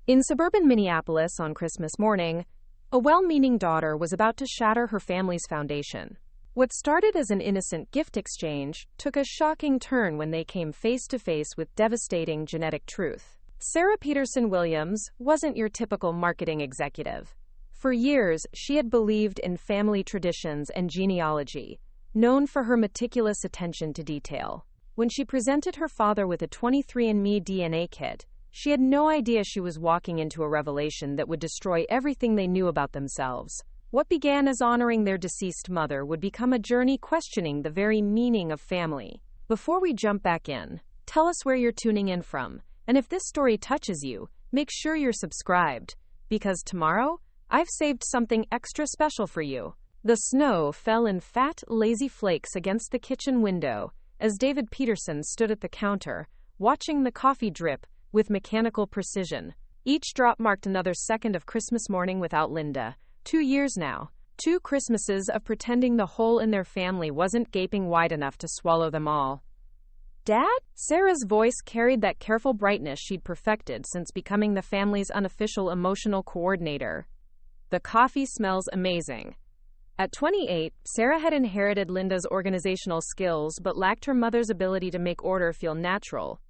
In suburban Minneapolis on Christmas morning, a well-meaning daughter was about to shatter her family's foundation. What started as an innocent gift exchange took a shocking turn when they came face to face with devastating genetic truth. Sarah Peterson-Williams wasn't your typical marketing executive. For years, she had believed in family traditions and genealogy, known for her meticulous attention to detail. When she presented her father with a 23andMe DNA kit, she had no idea she was walking into a revelation that would destroy everything they knew about themselves. What began as honoring their deceased mother would become a journey questioning the very meaning of family. Before we jump back in, tell us where you're tuning in from, and if this story touches you, make sure you're subscribed, because tomorrow, I've saved something extra special for you. The snow fell in fat, lazy flakes against the kitchen window as David Peterson stood at the counter, watching the coffee drip with mechanical precision. Each drop marked another second of Christmas morning without Linda. 2 years now. 2 Christmases of pretending the hole in their family wasn't gaping wide enough to swallow them all. Dad? Sarah's voice carried that careful brightness she'd perfected since becoming the family's unofficial emotional coordinator. The coffee smells amazing. At 28, Sarah had inherited Linda's organizational skills but lacked her mother's ability to make order feel natural.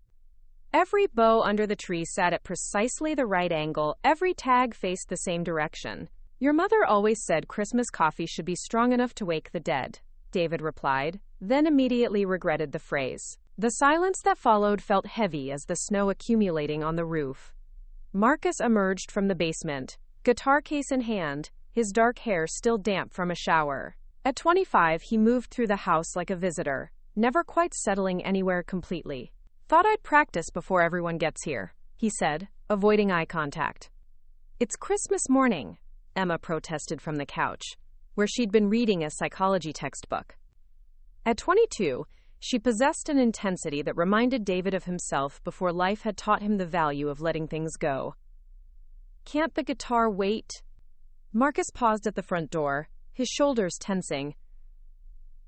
Every bow under the tree sat at precisely the right angle, every tag faced the same direction. Your mother always said Christmas coffee should be strong enough to wake the dead, David replied, then immediately regretted the phrase. The silence that followed felt heavy as the snow accumulating on the roof. Marcus emerged from the basement, guitar case in hand, his dark hair still damp from a shower. At 25, he moved through the house like a visitor, never quite settling anywhere completely. Thought I'd practice before everyone gets here, he said, avoiding eye contact. It's Christmas morning, Emma protested from the couch, where she'd been reading a psychology textbook. At 22, she possessed an intensity that reminded David of himself before life had taught him the value of letting things go. Can't the guitar wait? Marcus paused at the front door, his shoulders tensing.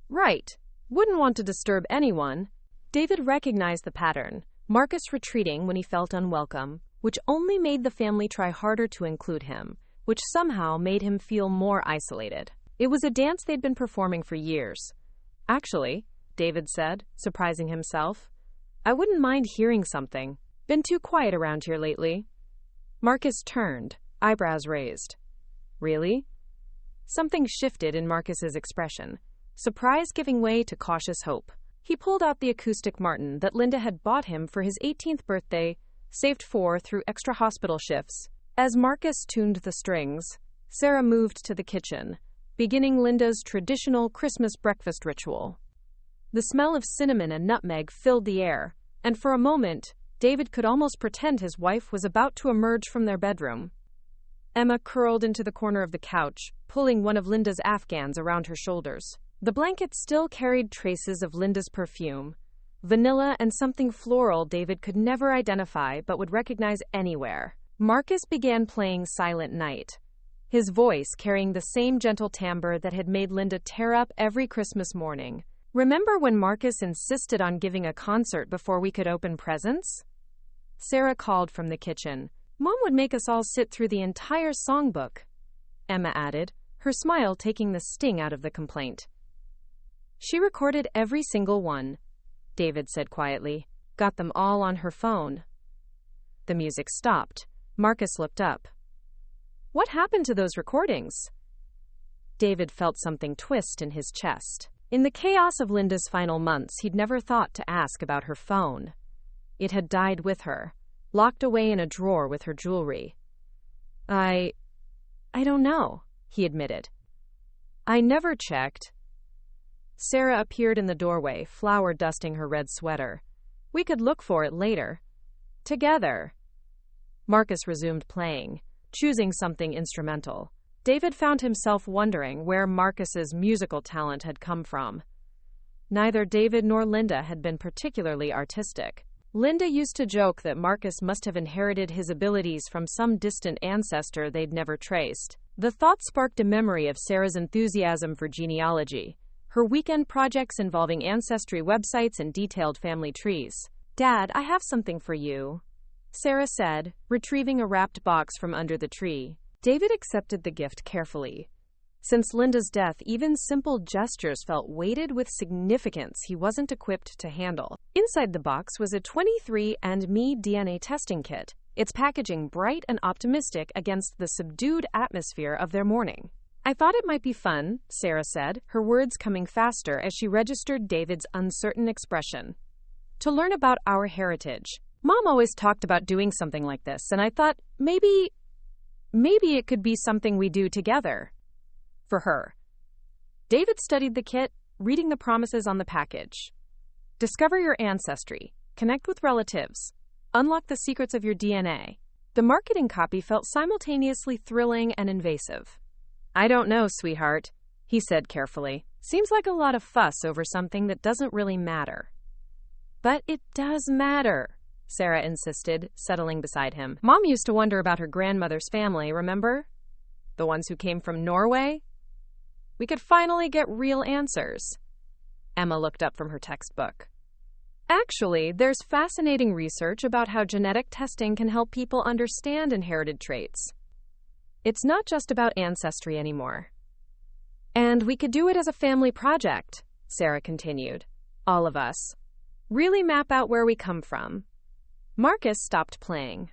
Right. Wouldn't want to disturb anyone. David recognized the pattern, Marcus retreating when he felt unwelcome, which only made the family try harder to include him, which somehow made him feel more isolated. It was a dance they'd been performing for years. Actually, David said, surprising himself, I wouldn't mind hearing something. Been too quiet around here lately. Marcus turned, eyebrows raised. Really? Something shifted in Marcus's expression, surprise giving way to cautious hope. He pulled out the acoustic Martin that Linda had bought him for his 18th birthday, saved for through extra hospital shifts. As Marcus tuned the strings, Sarah moved to the kitchen, beginning Linda's traditional Christmas breakfast ritual. The smell of cinnamon and nutmeg filled the air, and for a moment, David could almost pretend his wife was about to emerge from their bedroom. Emma curled into the corner of the couch, pulling one of Linda's Afghans around her shoulders. The blanket still carried traces of Linda's perfume, vanilla and something floral David could never identify but would recognize anywhere. Marcus began playing Silent Night, his voice carrying the same gentle timbre that had made Linda tear up every Christmas morning. Remember when Marcus insisted on giving a concert before we could open presents? Sarah called from the kitchen. Mom would make us all sit through the entire songbook, Emma added, her smile taking the sting out of the complaint. She recorded every single one, David said quietly. Got them all on her phone. The music stopped. Marcus looked up. What happened to those recordings? David felt something twist in his chest. In the chaos of Linda's final months, he'd never thought to ask about her phone. It had died with her, locked away in a drawer with her jewelry. I don't know, he admitted. I never checked. Sarah appeared in the doorway, flour dusting her red sweater. We could look for it later. Together. Marcus resumed playing, choosing something instrumental. David found himself wondering where Marcus's musical talent had come from. Neither David nor Linda had been particularly artistic. Linda used to joke that Marcus must have inherited his abilities from some distant ancestor they'd never traced. The thought sparked a memory of Sarah's enthusiasm for genealogy, her weekend projects involving ancestry websites and detailed family trees. Dad, I have something for you. Sarah said, retrieving a wrapped box from under the tree. David accepted the gift carefully. Since Linda's death, even simple gestures felt weighted with significance he wasn't equipped to handle. Inside the box was a 23andMe DNA testing kit, its packaging bright and optimistic against the subdued atmosphere of their morning. I thought it might be fun, Sarah said, her words coming faster as she registered David's uncertain expression. To learn about our heritage. Mom always talked about doing something like this, and I thought maybe it could be something we do together. For her. David studied the kit, reading the promises on the package. Discover your ancestry, connect with relatives, unlock the secrets of your DNA. The marketing copy felt simultaneously thrilling and invasive. I don't know, sweetheart, he said carefully. Seems like a lot of fuss over something that doesn't really matter. But it does matter, Sarah insisted, settling beside him. Mom used to wonder about her grandmother's family, remember? The ones who came from Norway? We could finally get real answers. Emma looked up from her textbook. Actually, there's fascinating research about how genetic testing can help people understand inherited traits. It's not just about ancestry anymore. And we could do it as a family project, Sarah continued. All of us. Really map out where we come from. Marcus stopped playing.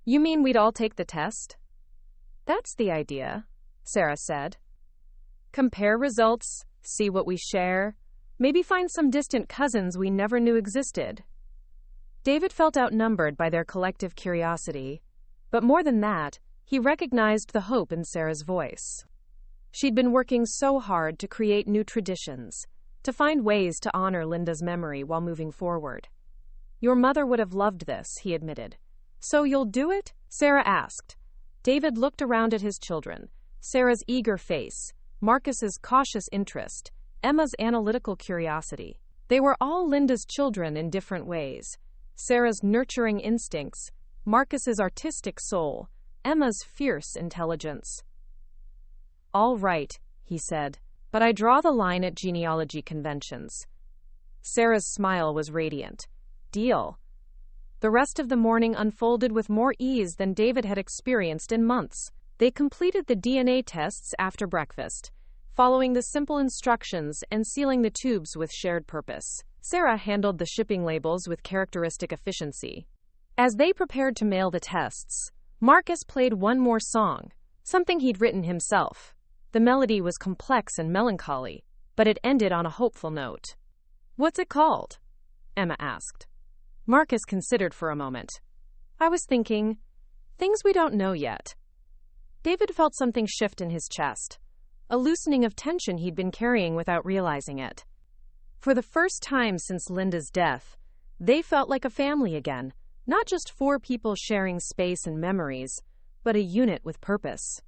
You mean we'd all take the test? That's the idea, Sarah said. Compare results, see what we share, maybe find some distant cousins we never knew existed. David felt outnumbered by their collective curiosity, but more than that, he recognized the hope in Sarah's voice. She'd been working so hard to create new traditions, to find ways to honor Linda's memory while moving forward. Your mother would have loved this, he admitted. So you'll do it? Sarah asked. David looked around at his children, Sarah's eager face, Marcus's cautious interest, Emma's analytical curiosity. They were all Linda's children in different ways. Sarah's nurturing instincts, Marcus's artistic soul, Emma's fierce intelligence. All right, he said, but I draw the line at genealogy conventions. Sarah's smile was radiant. Deal. The rest of the morning unfolded with more ease than David had experienced in months. They completed the DNA tests after breakfast, following the simple instructions and sealing the tubes with shared purpose. Sarah handled the shipping labels with characteristic efficiency. As they prepared to mail the tests, Marcus played one more song, something he'd written himself. The melody was complex and melancholy, but it ended on a hopeful note. What's it called? Emma asked. Marcus considered for a moment. I was thinking, things we don't know yet. David felt something shift in his chest, a loosening of tension he'd been carrying without realizing it. For the first time since Linda's death, they felt like a family again, not just four people sharing space and memories, but a unit with purpose.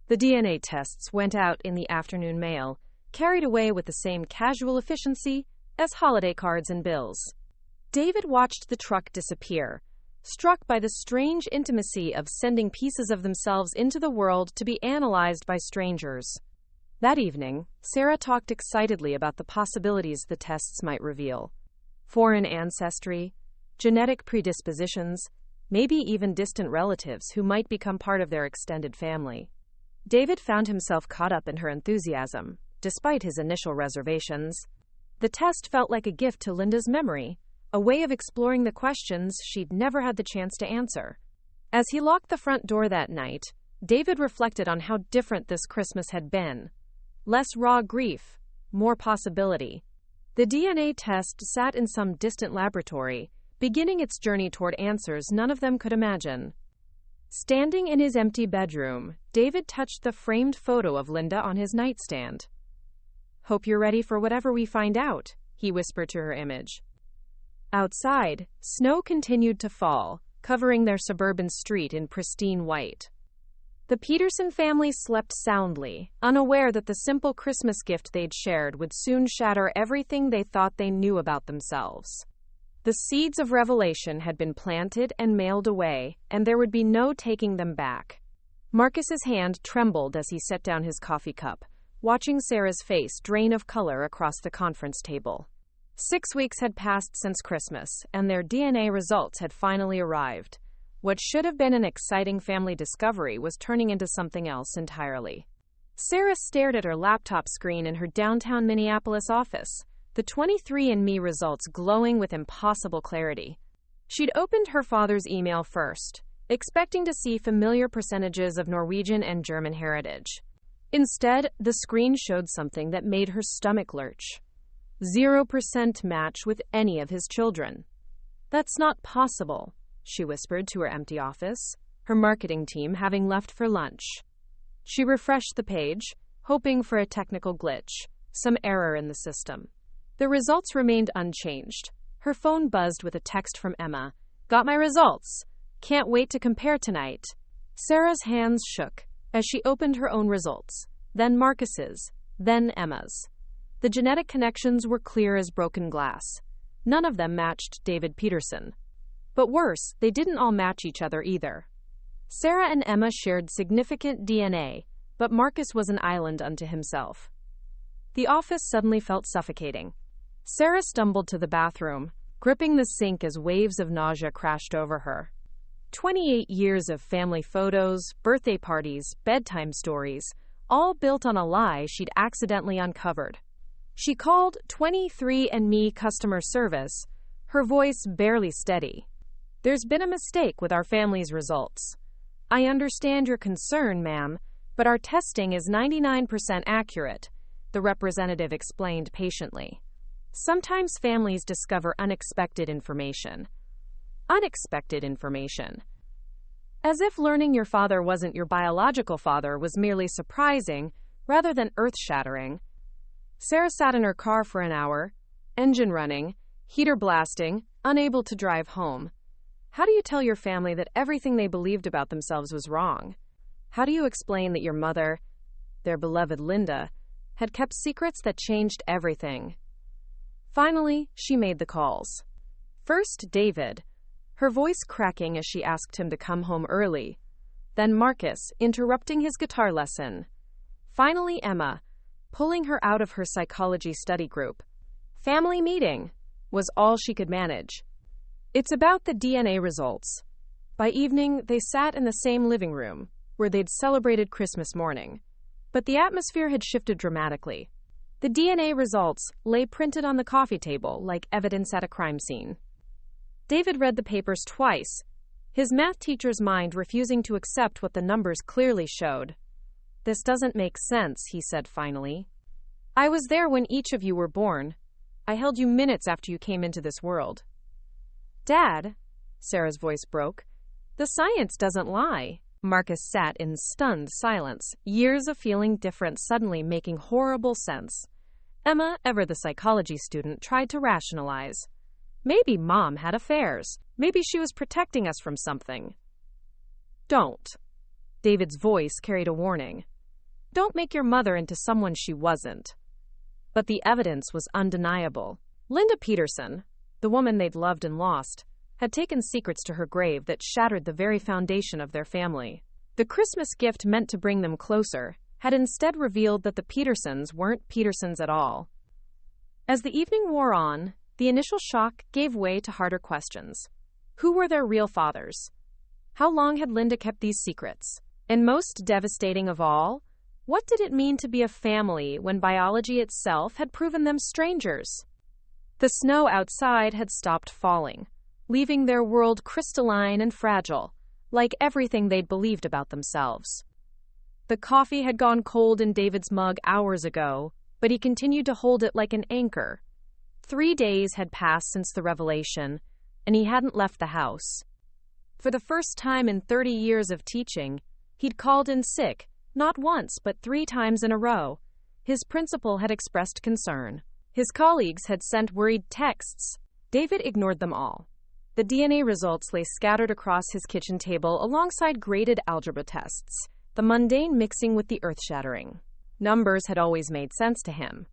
The DNA tests went out in the afternoon mail, carried away with the same casual efficiency as holiday cards and bills. David watched the truck disappear, struck by the strange intimacy of sending pieces of themselves into the world to be analyzed by strangers. That evening, Sarah talked excitedly about the possibilities the tests might reveal. Foreign ancestry, genetic predispositions, maybe even distant relatives who might become part of their extended family. David found himself caught up in her enthusiasm, despite his initial reservations. The test felt like a gift to Linda's memory, a way of exploring the questions she'd never had the chance to answer. As he locked the front door that night, David reflected on how different this Christmas had been. Less raw grief, more possibility. The DNA test sat in some distant laboratory, beginning its journey toward answers none of them could imagine. Standing in his empty bedroom, David touched the framed photo of Linda on his nightstand. Hope you're ready for whatever we find out, he whispered to her image. Outside, snow continued to fall, covering their suburban street in pristine white. The Peterson family slept soundly, unaware that the simple Christmas gift they'd shared would soon shatter everything they thought they knew about themselves. The seeds of revelation had been planted and mailed away, and there would be no taking them back. Marcus's hand trembled as he set down his coffee cup, watching Sarah's face drain of color across the conference table. 6 weeks had passed since Christmas, and their DNA results had finally arrived. What should have been an exciting family discovery was turning into something else entirely. Sarah stared at her laptop screen in her downtown Minneapolis office, the 23andMe results glowing with impossible clarity. She'd opened her father's email first, expecting to see familiar percentages of Norwegian and German heritage. Instead, the screen showed something that made her stomach lurch. 0% match with any of his children. "That's not possible," she whispered to her empty office, her marketing team having left for lunch. She refreshed the page, hoping for a technical glitch, some error in the system. The results remained unchanged. Her phone buzzed with a text from Emma. "Got my results. Can't wait to compare tonight." Sarah's hands shook as she opened her own results, then Marcus's, then Emma's. The genetic connections were clear as broken glass. None of them matched David Peterson. But worse, they didn't all match each other either. Sarah and Emma shared significant DNA, but Marcus was an island unto himself. The office suddenly felt suffocating. Sarah stumbled to the bathroom, gripping the sink as waves of nausea crashed over her. 28 years of family photos, birthday parties, bedtime stories, all built on a lie she'd accidentally uncovered. She called 23andMe customer service, her voice barely steady. "There's been a mistake with our family's results. I understand your concern, ma'am, but our testing is 99% accurate," the representative explained patiently. "Sometimes families discover unexpected information." Unexpected information. As if learning your father wasn't your biological father was merely surprising rather than earth-shattering. Sarah sat in her car for an hour, engine running, heater blasting, unable to drive home. How do you tell your family that everything they believed about themselves was wrong? How do you explain that your mother, their beloved Linda, had kept secrets that changed everything? Finally, she made the calls. First, David, her voice cracking as she asked him to come home early. Then Marcus, interrupting his guitar lesson. Finally, Emma, pulling her out of her psychology study group. Family meeting was all she could manage. "It's about the DNA results." By evening, they sat in the same living room, where they'd celebrated Christmas morning. But the atmosphere had shifted dramatically. The DNA results lay printed on the coffee table like evidence at a crime scene. David read the papers twice, his math teacher's mind refusing to accept what the numbers clearly showed. "This doesn't make sense," he said finally. "I was there when each of you were born. I held you minutes after you came into this world." "Dad," Sarah's voice broke, "the science doesn't lie." Marcus sat in stunned silence, years of feeling different suddenly making horrible sense. Emma, ever the psychology student, tried to rationalize. "Maybe Mom had affairs. Maybe she was protecting us from something." "Don't." David's voice carried a warning. "Don't make your mother into someone she wasn't." But the evidence was undeniable. Linda Peterson, the woman they'd loved and lost, had taken secrets to her grave that shattered the very foundation of their family. The Christmas gift meant to bring them closer had instead revealed that the Petersons weren't Petersons at all. As the evening wore on, the initial shock gave way to harder questions. Who were their real fathers? How long had Linda kept these secrets? And most devastating of all, what did it mean to be a family when biology itself had proven them strangers? The snow outside had stopped falling, leaving their world crystalline and fragile, like everything they'd believed about themselves. The coffee had gone cold in David's mug hours ago, but he continued to hold it like an anchor. 3 days had passed since the revelation, and he hadn't left the house. For the first time in 30 years of teaching, he'd called in sick, not once but 3 times in a row. His principal had expressed concern. His colleagues had sent worried texts. David ignored them all. The DNA results lay scattered across his kitchen table alongside graded algebra tests, the mundane mixing with the earth-shattering. Numbers had always made sense to him.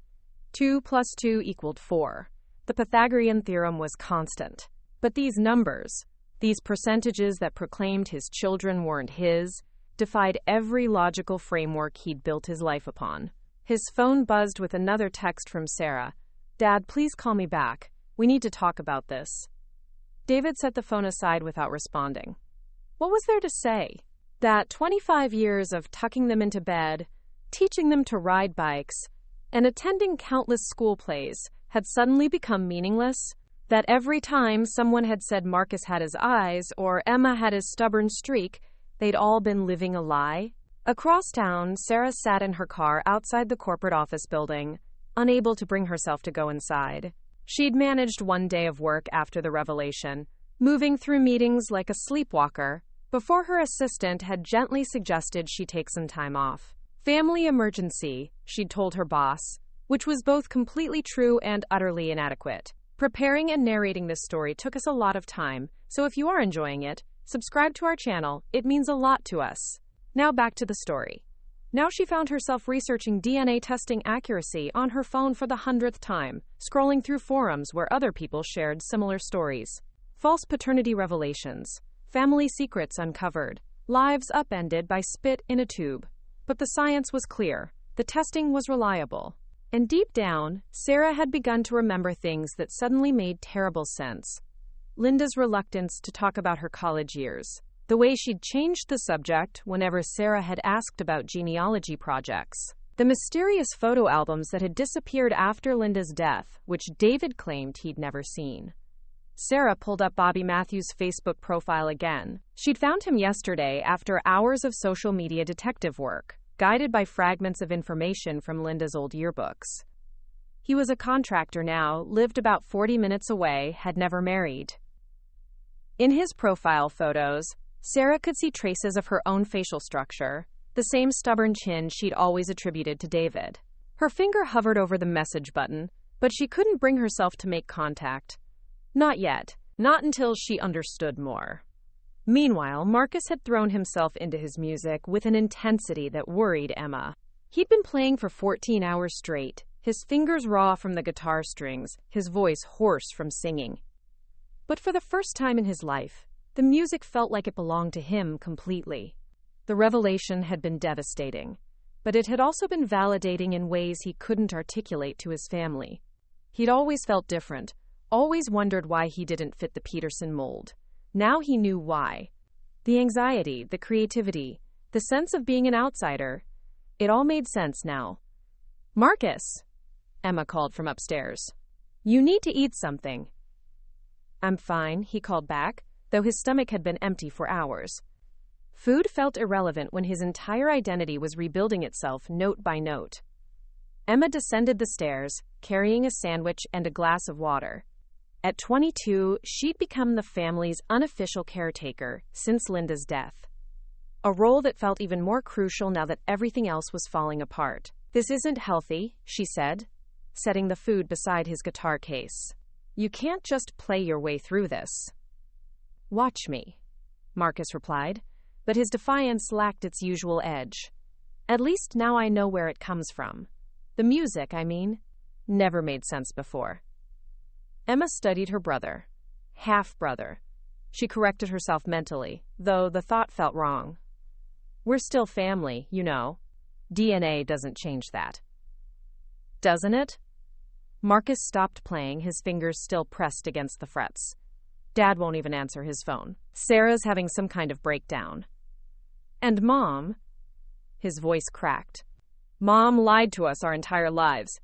2 + 2 = 4. The Pythagorean theorem was constant. But these numbers, these percentages that proclaimed his children weren't his, defied every logical framework he'd built his life upon. His phone buzzed with another text from Sarah. "Dad, please call me back. We need to talk about this." David set the phone aside without responding. What was there to say? That 25 years of tucking them into bed, teaching them to ride bikes, and attending countless school plays had suddenly become meaningless? That every time someone had said Marcus had his eyes or Emma had his stubborn streak, they'd all been living a lie? Across town, Sarah sat in her car outside the corporate office building, unable to bring herself to go inside. She'd managed one day of work after the revelation, moving through meetings like a sleepwalker, before her assistant had gently suggested she take some time off. Family emergency, she'd told her boss, which was both completely true and utterly inadequate. Preparing and narrating this story took us a lot of time, so if you are enjoying it, subscribe to our channel, it means a lot to us. Now back to the story. Now she found herself researching DNA testing accuracy on her phone for the 100th time, scrolling through forums where other people shared similar stories. False paternity revelations, family secrets uncovered, lives upended by spit in a tube. But the science was clear, the testing was reliable. And deep down, Sarah had begun to remember things that suddenly made terrible sense. Linda's reluctance to talk about her college years, the way she'd changed the subject whenever Sarah had asked about genealogy projects, the mysterious photo albums that had disappeared after Linda's death, which David claimed he'd never seen. Sarah pulled up Bobby Matthews' Facebook profile again. She'd found him yesterday after hours of social media detective work, guided by fragments of information from Linda's old yearbooks. He was a contractor now, lived about 40 minutes away, had never married. In his profile photos, Sarah could see traces of her own facial structure, the same stubborn chin she'd always attributed to David. Her finger hovered over the message button, but she couldn't bring herself to make contact. Not yet. Not until she understood more. Meanwhile, Marcus had thrown himself into his music with an intensity that worried Emma. He'd been playing for 14 hours straight, his fingers raw from the guitar strings, his voice hoarse from singing. But for the first time in his life, the music felt like it belonged to him completely. The revelation had been devastating, but it had also been validating in ways he couldn't articulate to his family. He'd always felt different, always wondered why he didn't fit the Peterson mold. Now he knew why. The anxiety, the creativity, the sense of being an outsider. It all made sense now. "Marcus," Emma called from upstairs. "You need to eat something." "I'm fine," he called back, though his stomach had been empty for hours. Food felt irrelevant when his entire identity was rebuilding itself note by note. Emma descended the stairs, carrying a sandwich and a glass of water. At 22, she'd become the family's unofficial caretaker since Linda's death. A role that felt even more crucial now that everything else was falling apart. "This isn't healthy," she said, setting the food beside his guitar case. "You can't just play your way through this." "Watch me," Marcus replied, but his defiance lacked its usual edge. "At least now I know where it comes from. The music, I mean, never made sense before." Emma studied her brother. Half-brother. She corrected herself mentally, though the thought felt wrong. "We're still family, you know. DNA doesn't change that." "Doesn't it?" Marcus stopped playing, his fingers still pressed against the frets. "Dad won't even answer his phone. Sarah's having some kind of breakdown. And Mom," his voice cracked, "Mom lied to us our entire lives."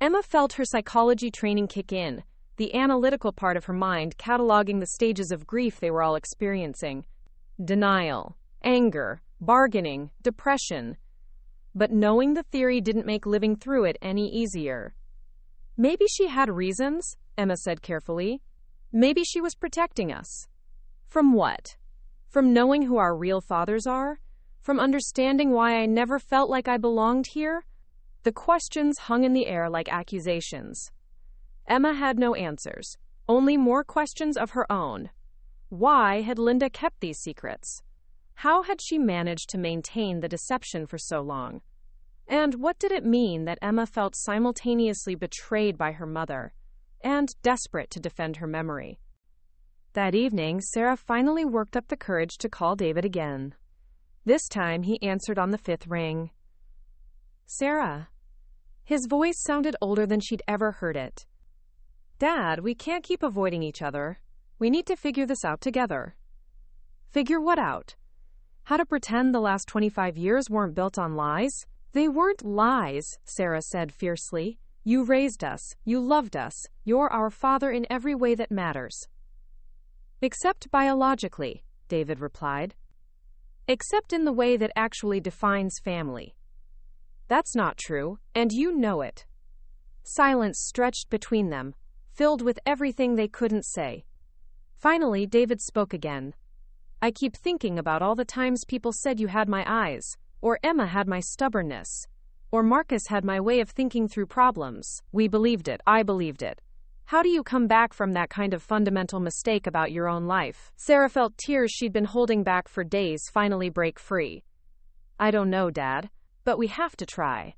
Emma felt her psychology training kick in, the analytical part of her mind cataloging the stages of grief they were all experiencing. Denial, anger, bargaining, depression. But knowing the theory didn't make living through it any easier. "Maybe she had reasons," Emma said carefully. "Maybe she was protecting us." "From what? From knowing who our real fathers are? From understanding why I never felt like I belonged here?" The questions hung in the air like accusations. Emma had no answers, only more questions of her own. Why had Linda kept these secrets? How had she managed to maintain the deception for so long? And what did it mean that Emma felt simultaneously betrayed by her mother and desperate to defend her memory? That evening, Sarah finally worked up the courage to call David again. This time, he answered on the 5th ring. "Sarah." His voice sounded older than she'd ever heard it. "Dad, we can't keep avoiding each other. We need to figure this out together." Figure what out? How to pretend the last 25 years weren't built on lies? They weren't lies, Sarah said fiercely. You raised us. You loved us. You're our father in every way that matters. Except biologically, David replied. Except in the way that actually defines family. That's not true, and you know it. Silence stretched between them, filled with everything they couldn't say. Finally, David spoke again. I keep thinking about all the times people said you had my eyes, or Emma had my stubbornness, or Marcus had my way of thinking through problems. We believed it. I believed it. How do you come back from that kind of fundamental mistake about your own life? Sarah felt tears she'd been holding back for days finally break free. I don't know, Dad, but we have to try.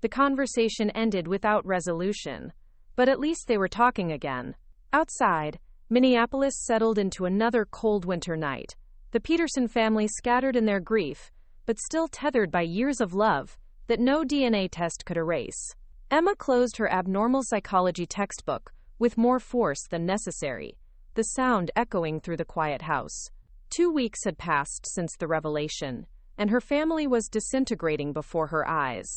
The conversation ended without resolution, but at least they were talking again. Outside, Minneapolis settled into another cold winter night. The Peterson family scattered in their grief, but still tethered by years of love that no DNA test could erase. Emma closed her abnormal psychology textbook with more force than necessary, the sound echoing through the quiet house. 2 weeks had passed since the revelation, and her family was disintegrating before her eyes.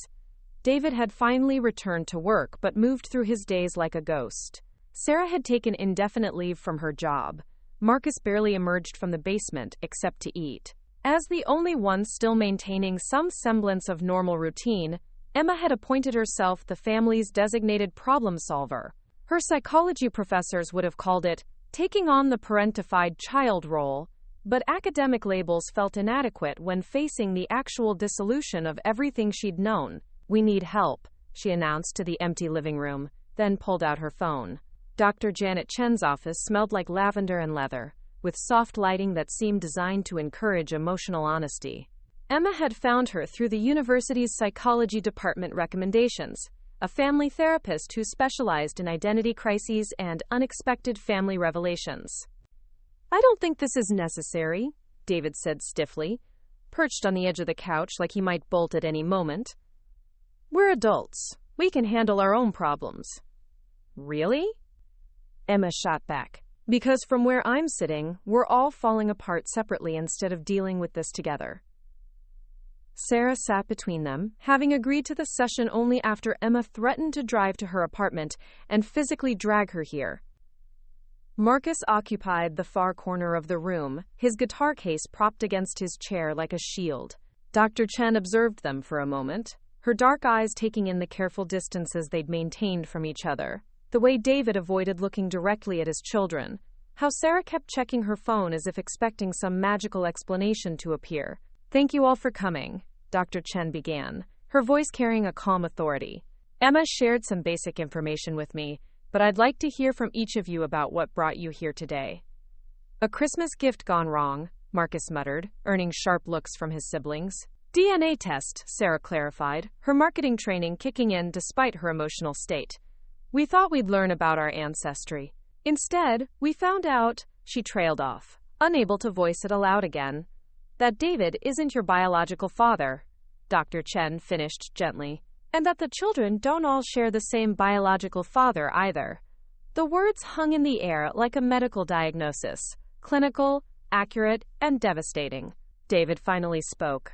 David had finally returned to work but moved through his days like a ghost. Sarah had taken indefinite leave from her job. Marcus barely emerged from the basement except to eat. As the only one still maintaining some semblance of normal routine, Emma had appointed herself the family's designated problem solver. Her psychology professors would have called it taking on the parentified child role, but academic labels felt inadequate when facing the actual dissolution of everything she'd known. We need help, she announced to the empty living room, then pulled out her phone. Dr. Janet Chen's office smelled like lavender and leather, with soft lighting that seemed designed to encourage emotional honesty. Emma had found her through the university's psychology department recommendations, a family therapist who specialized in identity crises and unexpected family revelations. I don't think this is necessary, David said stiffly, perched on the edge of the couch like he might bolt at any moment. We're adults. We can handle our own problems. Really? Emma shot back. Because from where I'm sitting, we're all falling apart separately instead of dealing with this together. Sarah sat between them, having agreed to the session only after Emma threatened to drive to her apartment and physically drag her here. Marcus occupied the far corner of the room, his guitar case propped against his chair like a shield. Dr. Chen observed them for a moment, her dark eyes taking in the careful distances they'd maintained from each other. The way David avoided looking directly at his children, how Sarah kept checking her phone as if expecting some magical explanation to appear. Thank you all for coming, Dr. Chen began, her voice carrying a calm authority. Emma shared some basic information with me, but I'd like to hear from each of you about what brought you here today. A Christmas gift gone wrong, Marcus muttered, earning sharp looks from his siblings. DNA test, Sarah clarified, her marketing training kicking in despite her emotional state. We thought we'd learn about our ancestry. Instead, we found out, she trailed off, unable to voice it aloud again, that David isn't your biological father, Dr. Chen finished gently, and that the children don't all share the same biological father either. The words hung in the air like a medical diagnosis, clinical, accurate, and devastating. David finally spoke.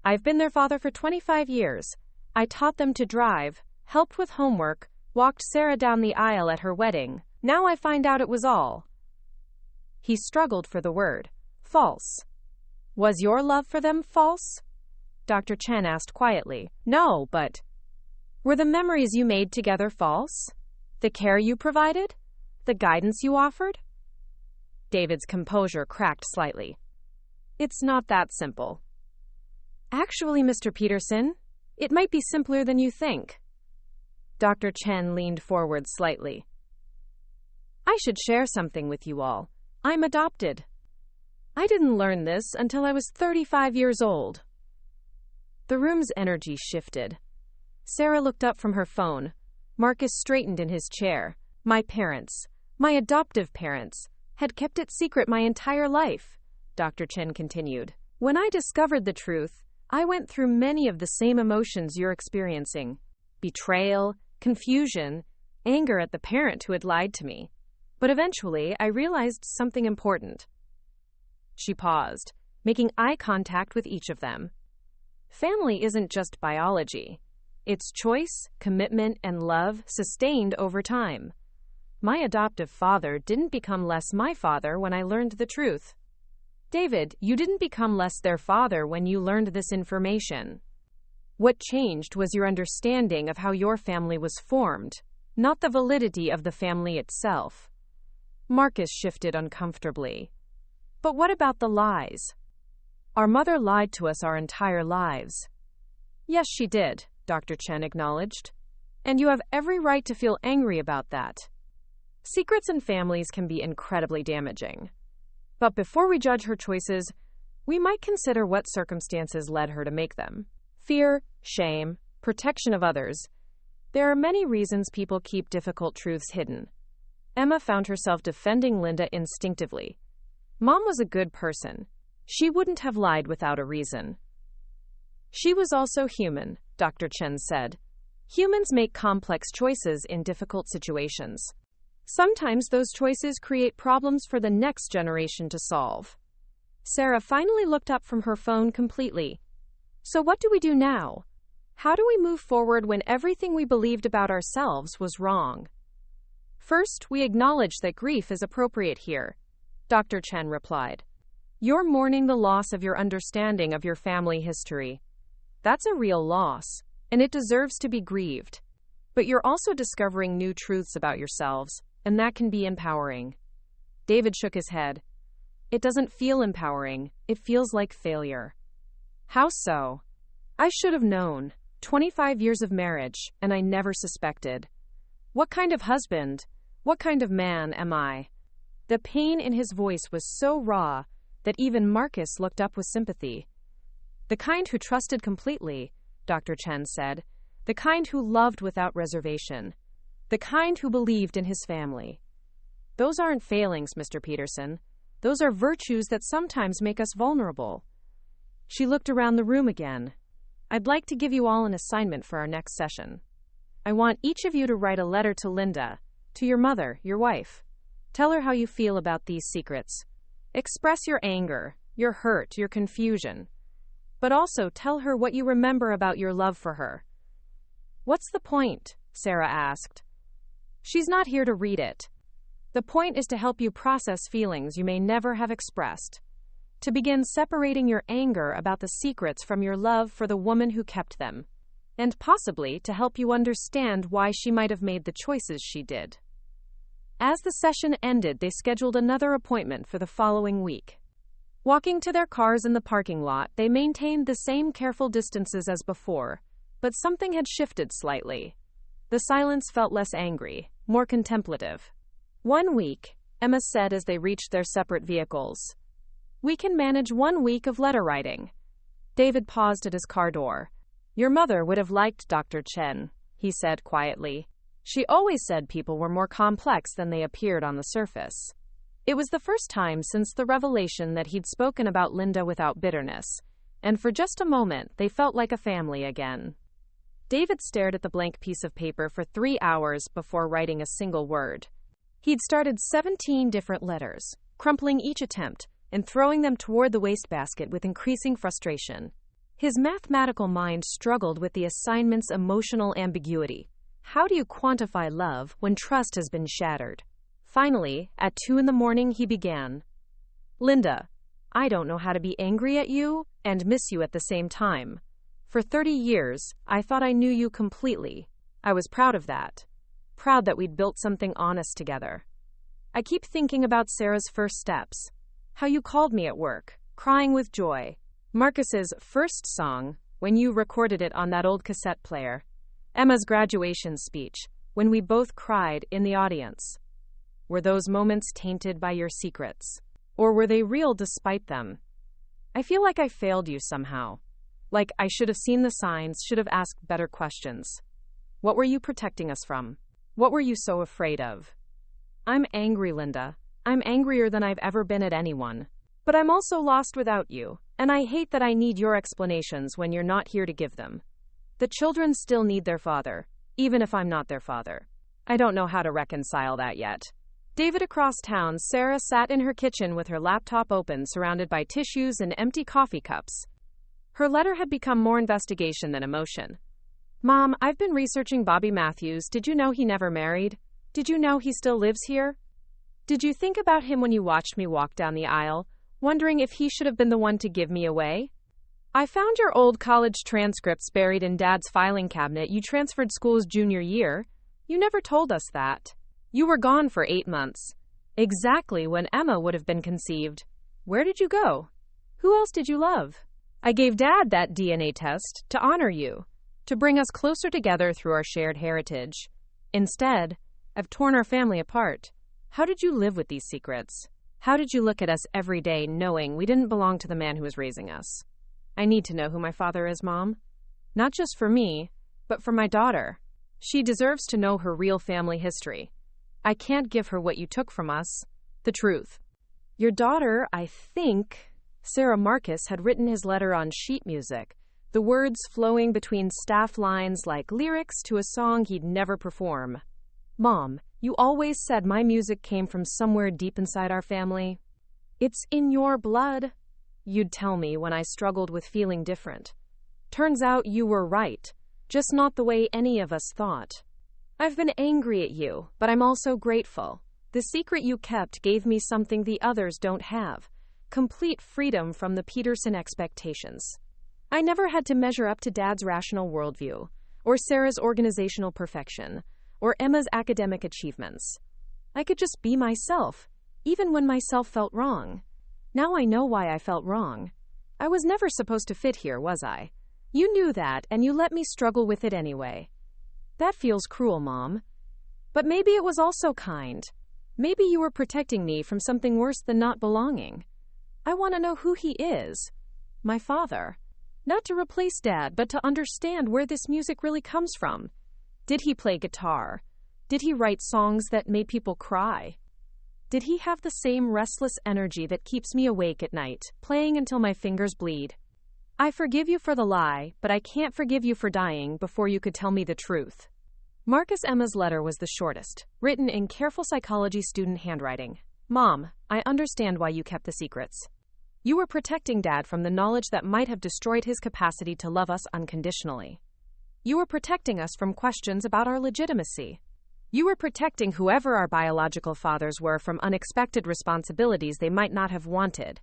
I've been their father for 25 years. I taught them to drive, helped with homework, walked Sarah down the aisle at her wedding. Now I find out it was all. He struggled for the word. False. Was your love for them false? Dr. Chen asked quietly. No, but... Were the memories you made together false? The care you provided? The guidance you offered? David's composure cracked slightly. It's not that simple. Actually, Mr. Peterson, it might be simpler than you think. Dr. Chen leaned forward slightly. I should share something with you all. I'm adopted. I didn't learn this until I was 35 years old. The room's energy shifted. Sarah looked up from her phone. Marcus straightened in his chair. My parents, my adoptive parents, had kept it secret my entire life, Dr. Chen continued. When I discovered the truth, I went through many of the same emotions you're experiencing. Betrayal, confusion, anger at the parent who had lied to me. But eventually, I realized something important. She paused, making eye contact with each of them. Family isn't just biology. It's choice, commitment, and love sustained over time. My adoptive father didn't become less my father when I learned the truth. David, you didn't become less their father when you learned this information. What changed was your understanding of how your family was formed, not the validity of the family itself. Marcus shifted uncomfortably. But what about the lies? Our mother lied to us our entire lives. Yes, she did, Dr. Chen acknowledged. And you have every right to feel angry about that. Secrets in families can be incredibly damaging. But before we judge her choices, we might consider what circumstances led her to make them. Fear, shame, protection of others. There are many reasons people keep difficult truths hidden. Emma found herself defending Linda instinctively. Mom was a good person. She wouldn't have lied without a reason. She was also human, Dr. Chen said. Humans make complex choices in difficult situations. Sometimes those choices create problems for the next generation to solve. Sarah finally looked up from her phone completely. So what do we do now? How do we move forward when everything we believed about ourselves was wrong? First, we acknowledge that grief is appropriate here, Dr. Chen replied. You're mourning the loss of your understanding of your family history. That's a real loss, and it deserves to be grieved. But you're also discovering new truths about yourselves, and that can be empowering. David shook his head. It doesn't feel empowering, it feels like failure. How so? I should have known. 25 years of marriage, and I never suspected. What kind of husband, what kind of man am I? The pain in his voice was so raw that even Marcus looked up with sympathy. The kind who trusted completely, Dr. Chen said. The kind who loved without reservation. The kind who believed in his family. Those aren't failings, Mr. Peterson. Those are virtues that sometimes make us vulnerable. She looked around the room again. I'd like to give you all an assignment for our next session. I want each of you to write a letter to Linda, to your mother, your wife. Tell her how you feel about these secrets. Express your anger, your hurt, your confusion. But also tell her what you remember about your love for her. What's the point? Sarah asked. She's not here to read it. The point is to help you process feelings you may never have expressed. To begin separating your anger about the secrets from your love for the woman who kept them, and possibly to help you understand why she might have made the choices she did. As the session ended, they scheduled another appointment for the following week. Walking to their cars in the parking lot, they maintained the same careful distances as before, but something had shifted slightly. The silence felt less angry, more contemplative. 1 week, Emma said as they reached their separate vehicles. We can manage 1 week of letter writing. David paused at his car door. Your mother would have liked Dr. Chen, he said quietly. She always said people were more complex than they appeared on the surface. It was the first time since the revelation that he'd spoken about Linda without bitterness, and for just a moment they felt like a family again. David stared at the blank piece of paper for 3 hours before writing a single word. He'd started 17 different letters, crumpling each attempt, and throwing them toward the wastebasket with increasing frustration. His mathematical mind struggled with the assignment's emotional ambiguity. How do you quantify love when trust has been shattered? Finally, at 2 a.m, he began. Linda, I don't know how to be angry at you and miss you at the same time. For 30 years, I thought I knew you completely. I was proud of that. Proud that we'd built something honest together. I keep thinking about Sarah's first steps. How you called me at work, crying with joy. Marcus's first song, when you recorded it on that old cassette player. Emma's graduation speech, when we both cried in the audience. Were those moments tainted by your secrets? Or were they real despite them? I feel like I failed you somehow. Like I should have seen the signs, should have asked better questions. What were you protecting us from? What were you so afraid of? I'm angry, Linda. I'm angrier than I've ever been at anyone. But I'm also lost without you, and I hate that I need your explanations when you're not here to give them. The children still need their father, even if I'm not their father. I don't know how to reconcile that yet. David across town, Sarah sat in her kitchen with her laptop open, surrounded by tissues and empty coffee cups. Her letter had become more investigation than emotion. Mom, I've been researching Bobby Matthews. Did you know he never married? Did you know he still lives here? Did you think about him when you watched me walk down the aisle, wondering if he should have been the one to give me away? I found your old college transcripts buried in Dad's filing cabinet. You transferred schools junior year. You never told us that. You were gone for 8 months. Exactly when Emma would have been conceived. Where did you go? Who else did you love? I gave Dad that DNA test to honor you, to bring us closer together through our shared heritage. Instead, I've torn our family apart. How did you live with these secrets? How did you look at us every day knowing we didn't belong to the man who was raising us? I need to know who my father is, Mom. Not just for me, but for my daughter. She deserves to know her real family history. I can't give her what you took from us, the truth. Your daughter, I think, Sarah Marcus, had written his letter on sheet music, the words flowing between staff lines like lyrics to a song he'd never perform. Mom, you always said my music came from somewhere deep inside our family. It's in your blood, you'd tell me when I struggled with feeling different. Turns out you were right, just not the way any of us thought. I've been angry at you, but I'm also grateful. The secret you kept gave me something the others don't have: complete freedom from the Peterson expectations. I never had to measure up to Dad's rational worldview, or Sarah's organizational perfection, or Emma's academic achievements. I could just be myself, even when myself felt wrong. Now I know why I felt wrong. I was never supposed to fit here, was I? You knew that, and you let me struggle with it anyway. That feels cruel, Mom. But maybe it was also kind. Maybe you were protecting me from something worse than not belonging. I want to know who he is. My father. Not to replace Dad, but to understand where this music really comes from. Did he play guitar? Did he write songs that made people cry? Did he have the same restless energy that keeps me awake at night, playing until my fingers bleed? I forgive you for the lie, but I can't forgive you for dying before you could tell me the truth. Marcus Emma's letter was the shortest, written in careful psychology student handwriting. Mom, I understand why you kept the secrets. You were protecting Dad from the knowledge that might have destroyed his capacity to love us unconditionally. You were protecting us from questions about our legitimacy. You were protecting whoever our biological fathers were from unexpected responsibilities they might not have wanted.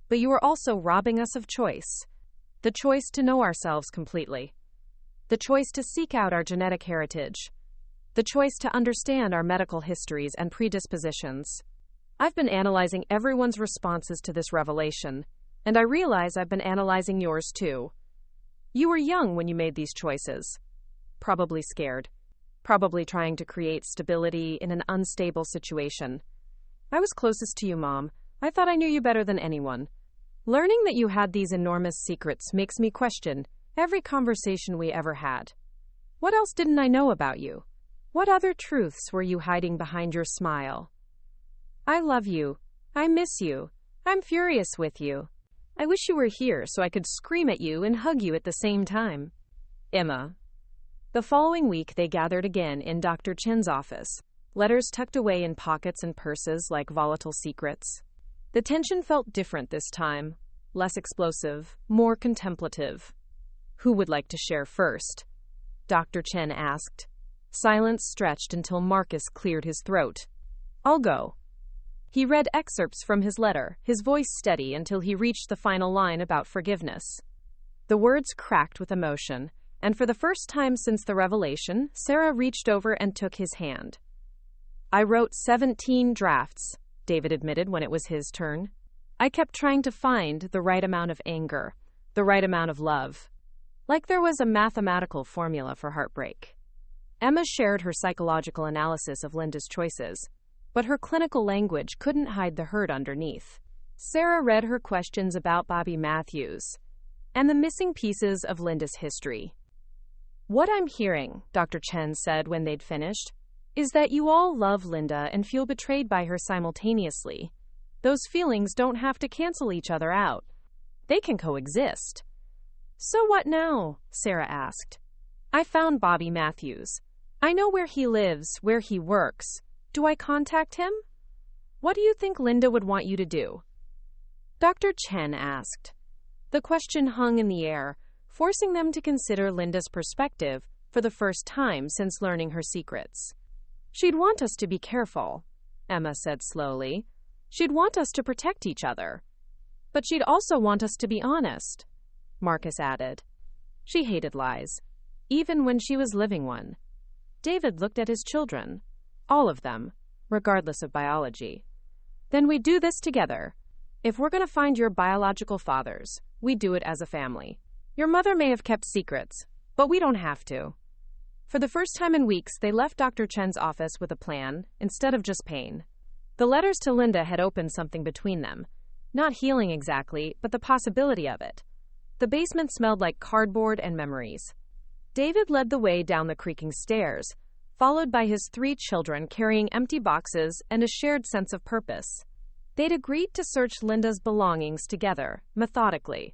But you were also robbing us of choice. The choice to know ourselves completely. The choice to seek out our genetic heritage. The choice to understand our medical histories and predispositions. I've been analyzing everyone's responses to this revelation, and I realize I've been analyzing yours too. You were young when you made these choices. Probably scared. Probably trying to create stability in an unstable situation. I was closest to you, Mom. I thought I knew you better than anyone. Learning that you had these enormous secrets makes me question every conversation we ever had. What else didn't I know about you? What other truths were you hiding behind your smile? I love you. I miss you. I'm furious with you. I wish you were here so I could scream at you and hug you at the same time. Emma. The following week, they gathered again in Dr. Chen's office, letters tucked away in pockets and purses like volatile secrets. The tension felt different this time, less explosive, more contemplative. Who would like to share first? Dr. Chen asked. Silence stretched until Marcus cleared his throat. I'll go. He read excerpts from his letter, his voice steady until he reached the final line about forgiveness. The words cracked with emotion, and for the first time since the revelation, Sarah reached over and took his hand. I wrote 17 drafts, David admitted when it was his turn. I kept trying to find the right amount of anger, the right amount of love. Like there was a mathematical formula for heartbreak. Emma shared her psychological analysis of Linda's choices, but her clinical language couldn't hide the hurt underneath. Sarah read her questions about Bobby Matthews and the missing pieces of Linda's history. What I'm hearing, Dr. Chen said when they'd finished, is that you all love Linda and feel betrayed by her simultaneously. Those feelings don't have to cancel each other out. They can coexist. So what now? Sarah asked. I found Bobby Matthews. I know where he lives, where he works. Do I contact him? What do you think Linda would want you to do? Dr. Chen asked. The question hung in the air, forcing them to consider Linda's perspective for the first time since learning her secrets. She'd want us to be careful, Emma said slowly. She'd want us to protect each other. But she'd also want us to be honest, Marcus added. She hated lies, even when she was living one. David looked at his children, all of them, regardless of biology. Then we do this together. If we're going to find your biological fathers, we do it as a family. Your mother may have kept secrets, but we don't have to. For the first time in weeks, they left Dr. Chen's office with a plan, instead of just pain. The letters to Linda had opened something between them. Not healing exactly, but the possibility of it. The basement smelled like cardboard and memories. David led the way down the creaking stairs, followed by his 3 children carrying empty boxes and a shared sense of purpose. They'd agreed to search Linda's belongings together, methodically.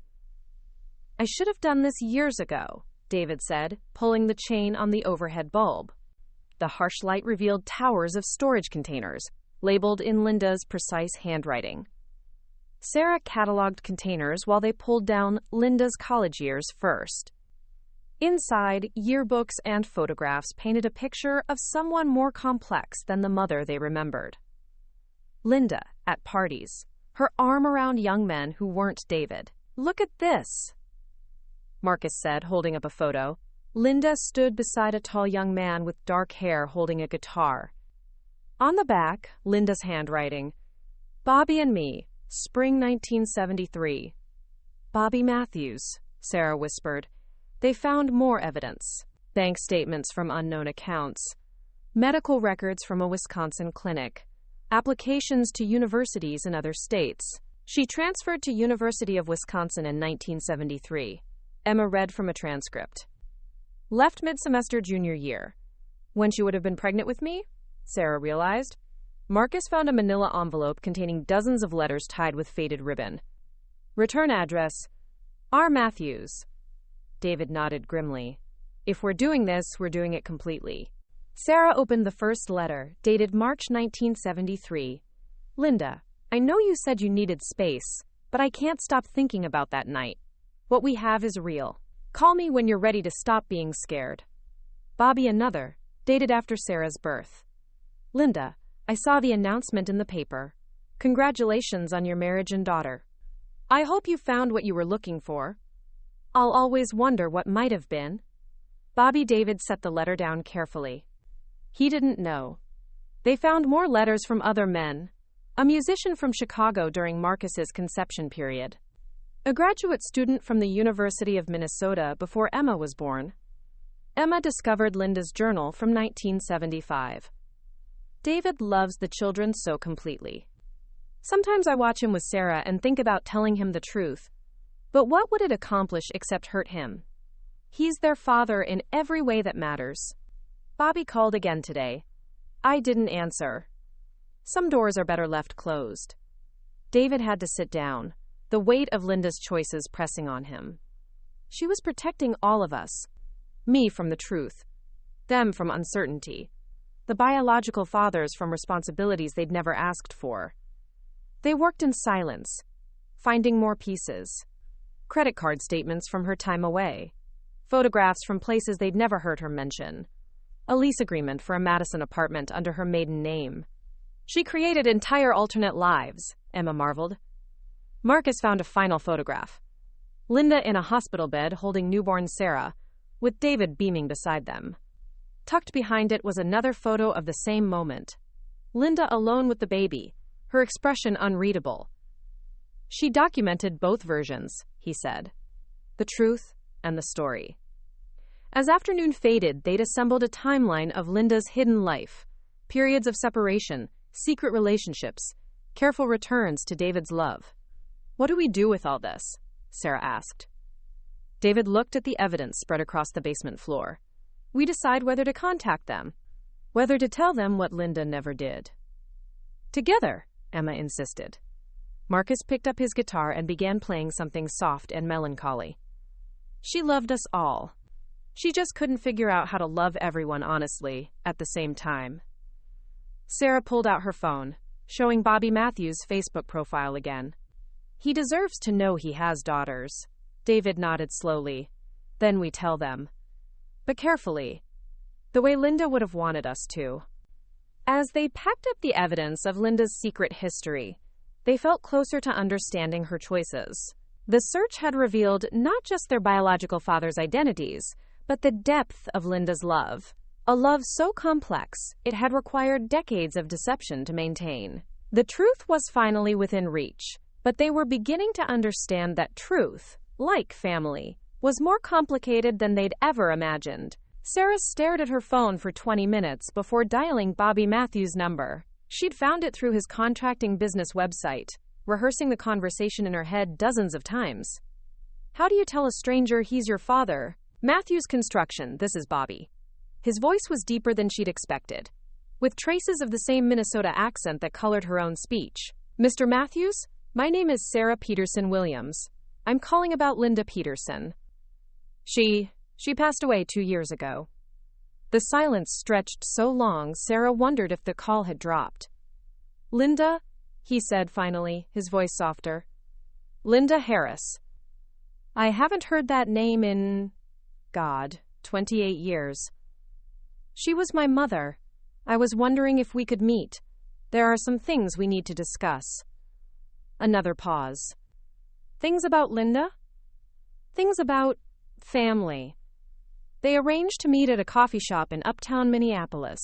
I should have done this years ago, David said, pulling the chain on the overhead bulb. The harsh light revealed towers of storage containers, labeled in Linda's precise handwriting. Sarah cataloged containers while they pulled down Linda's college years first. Inside, yearbooks and photographs painted a picture of someone more complex than the mother they remembered. Linda, at parties, her arm around young men who weren't David. Look at this, Marcus said, holding up a photo. Linda stood beside a tall young man with dark hair holding a guitar. On the back, Linda's handwriting, Bobby and me, Spring 1973. Bobby Matthews, Sarah whispered. They found more evidence. Bank statements from unknown accounts, medical records from a Wisconsin clinic, applications to universities in other states. She transferred to University of Wisconsin in 1973. Emma read from a transcript. Left mid-semester junior year. When she would have been pregnant with me? Sarah realized. Marcus found a manila envelope containing dozens of letters tied with faded ribbon. Return address, R. Matthews. David nodded grimly. If we're doing this, we're doing it completely. Sarah opened the first letter, dated March 1973. Linda, I know you said you needed space, but I can't stop thinking about that night. What we have is real. Call me when you're ready to stop being scared. Bobby, another, dated after Sarah's birth. Linda, I saw the announcement in the paper. Congratulations on your marriage and daughter. I hope you found what you were looking for. I'll always wonder what might have been. Bobby. David set the letter down carefully. He didn't know. They found more letters from other men. A musician from Chicago during Marcus's conception period. A graduate student from the University of Minnesota before Emma was born. Emma discovered Linda's journal from 1975. David loves the children so completely. Sometimes I watch him with Sarah and think about telling him the truth. But what would it accomplish except hurt him? He's their father in every way that matters. Bobby called again today. I didn't answer. Some doors are better left closed. David had to sit down, the weight of Linda's choices pressing on him. She was protecting all of us. Me from the truth. Them from uncertainty. The biological fathers from responsibilities they'd never asked for. They worked in silence, finding more pieces. Credit card statements from her time away. Photographs from places they'd never heard her mention. A lease agreement for a Madison apartment under her maiden name. She created entire alternate lives, Emma marveled. Marcus found a final photograph. Linda in a hospital bed holding newborn Sarah, with David beaming beside them. Tucked behind it was another photo of the same moment. Linda alone with the baby, her expression unreadable. She documented both versions, he said. The truth and the story. As afternoon faded, they'd assembled a timeline of Linda's hidden life. Periods of separation, secret relationships, careful returns to David's love. What do we do with all this? Sarah asked. David looked at the evidence spread across the basement floor. We decide whether to contact them, whether to tell them what Linda never did. Together, Emma insisted. Marcus picked up his guitar and began playing something soft and melancholy. She loved us all. She just couldn't figure out how to love everyone honestly at the same time. Sarah pulled out her phone, showing Bobby Matthews' Facebook profile again. He deserves to know he has daughters. David nodded slowly. Then we tell them. But carefully. The way Linda would have wanted us to. As they packed up the evidence of Linda's secret history, they felt closer to understanding her choices. The search had revealed not just their biological father's identities, but the depth of Linda's love. A love so complex, it had required decades of deception to maintain. The truth was finally within reach, but they were beginning to understand that truth, like family, was more complicated than they'd ever imagined. Sarah stared at her phone for 20 minutes before dialing Bobby Matthews' number. She'd found it through his contracting business website, rehearsing the conversation in her head dozens of times. How do you tell a stranger he's your father? Matthews Construction, this is Bobby. His voice was deeper than she'd expected, with traces of the same Minnesota accent that colored her own speech. Mr. Matthews, my name is Sarah Peterson-Williams. I'm calling about Linda Peterson. She passed away 2 years ago. The silence stretched so long, Sarah wondered if the call had dropped. Linda, he said finally, his voice softer. Linda Harris. I haven't heard that name in, 28 years. She was my mother. I was wondering if we could meet. There are some things we need to discuss. Another pause. Things about Linda? Things about family. They arranged to meet at a coffee shop in uptown Minneapolis.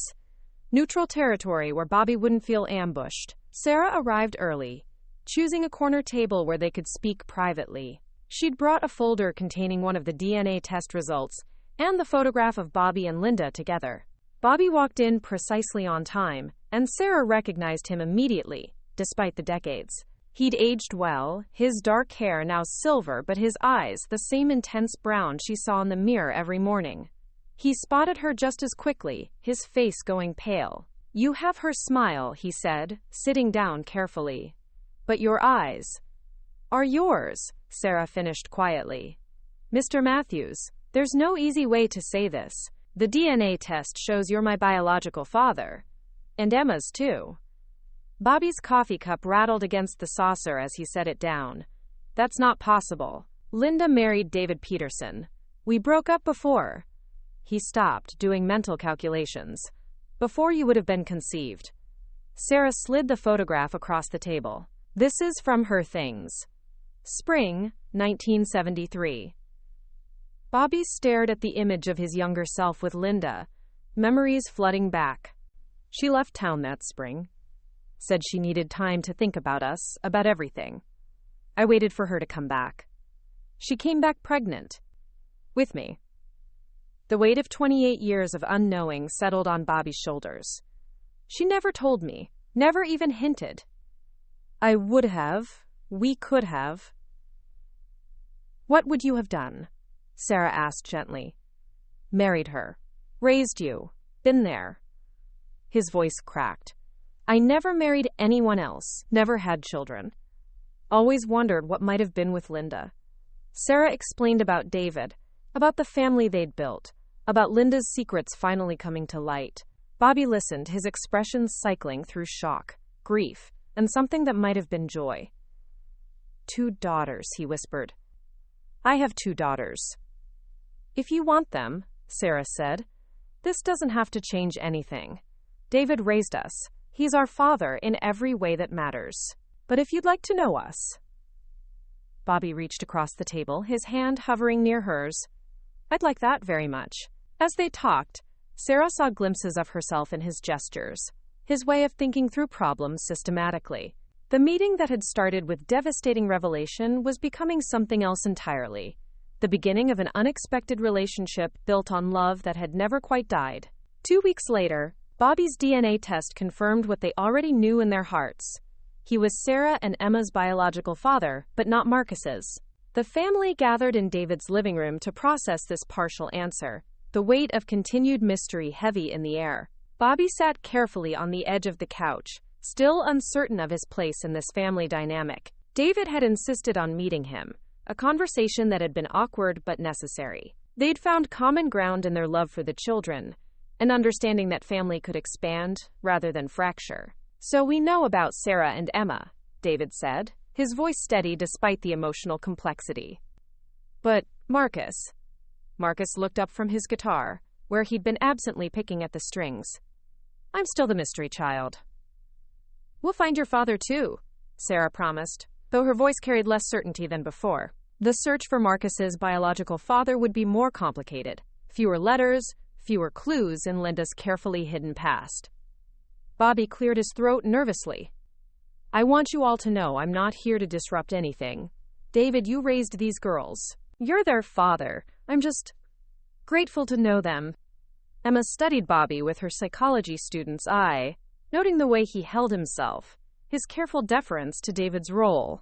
Neutral territory where Bobby wouldn't feel ambushed. Sarah arrived early, choosing a corner table where they could speak privately. She'd brought a folder containing one of the DNA test results and the photograph of Bobby and Linda together. Bobby walked in precisely on time, and Sarah recognized him immediately, despite the decades. He'd aged well, his dark hair now silver, but his eyes the same intense brown she saw in the mirror every morning. He spotted her just as quickly, his face going pale. You have her smile, he said, sitting down carefully. But your eyes are yours, Sarah finished quietly. Mr. Matthews, there's no easy way to say this. The DNA test shows you're my biological father. And Emma's too. Bobby's coffee cup rattled against the saucer as he set it down. That's not possible. Linda married David Peterson. We broke up before. He stopped, doing mental calculations. Before you would have been conceived. Sarah slid the photograph across the table. This is from her things. Spring, 1973. Bobby stared at the image of his younger self with Linda, memories flooding back. She left town that spring. Said she needed time to think about us, about everything. I waited for her to come back. She came back pregnant. With me. The weight of 28 years of unknowing settled on Bobby's shoulders. She never told me, never even hinted. I would have, we could have. What would you have done? Sarah asked gently. Married her. Raised you. Been there. His voice cracked. I never married anyone else, never had children. Always wondered what might have been with Linda. Sarah explained about David, about the family they'd built, about Linda's secrets finally coming to light. Bobby listened, his expressions cycling through shock, grief, and something that might have been joy. 2 daughters, he whispered. I have 2 daughters. If you want them, Sarah said, this doesn't have to change anything. David raised us. He's our father in every way that matters. But if you'd like to know us... Bobby reached across the table, his hand hovering near hers. I'd like that very much. As they talked, Sarah saw glimpses of herself in his gestures, his way of thinking through problems systematically. The meeting that had started with devastating revelation was becoming something else entirely. The beginning of an unexpected relationship built on love that had never quite died. 2 weeks later, Bobby's DNA test confirmed what they already knew in their hearts. He was Sarah and Emma's biological father, but not Marcus's. The family gathered in David's living room to process this partial answer, the weight of continued mystery heavy in the air. Bobby sat carefully on the edge of the couch, still uncertain of his place in this family dynamic. David had insisted on meeting him, a conversation that had been awkward but necessary. They'd found common ground in their love for the children, an understanding that family could expand rather than fracture. "So we know about Sarah and Emma," David said, his voice steady despite the emotional complexity. "But, Marcus." Marcus looked up from his guitar, where he'd been absently picking at the strings. "I'm still the mystery child." "We'll find your father too," Sarah promised, though her voice carried less certainty than before. The search for Marcus's biological father would be more complicated. Fewer letters, fewer clues in Linda's carefully hidden past. Bobby cleared his throat nervously. "I want you all to know I'm not here to disrupt anything. David, you raised these girls. You're their father. I'm just grateful to know them." Emma studied Bobby with her psychology student's eye, noting the way he held himself, his careful deference to David's role.